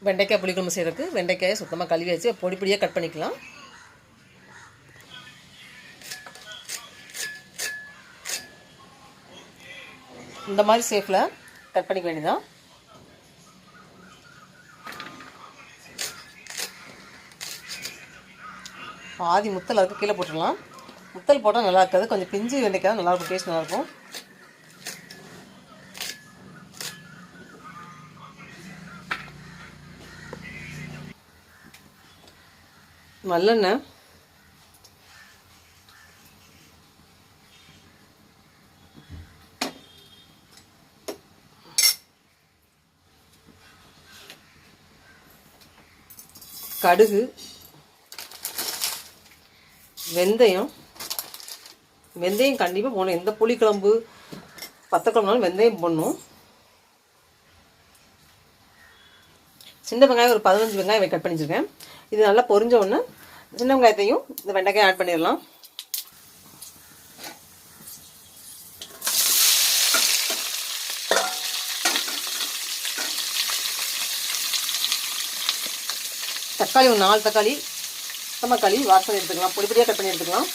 வெண்டைக்காய் புளிக்குழம்பு செய்கிறதுக்கு வெண்டைக்காயை சுத்தமாக கழுவி வச்சு பொடி பொடியாக கட் பண்ணிக்கலாம். இந்த மாதிரி ஷேப்பில் கட் பண்ணிக்க வேண்டியதான். பாதி முத்தல் அதுக்கு கீழே போட்டுடலாம். முத்தல் போட்டால் நல்லா இருக்காது, கொஞ்சம் பிஞ்சு வெண்டைக்காய் நல்லாயிருக்கும், டேஸ்ட் நல்லாயிருக்கும். நல்லெண்ணெய், கடுகு, வெந்தயம். வெந்தயம் கண்டிப்பாக போடணும். எந்த புளிக்குழம்பு பத்தக்குழம்புனாலும் வெந்தயம் போடணும். சின்ன வெங்காயம் ஒரு 15 வெங்காயம் கட் பண்ணி வச்சுருக்கேன். இது நல்லா பொரிஞ்ச உடனே சின்ன வெங்காயத்தையும் இந்த வெண்டைக்காய் ஆட் பண்ணிடலாம். தக்காளி ஒரு 4 தக்காளி சுத்தமாக வாஷ் பண்ணி எடுத்துக்கலாம், பொடி பொடியாக கட் பண்ணி எடுத்துக்கலாம்.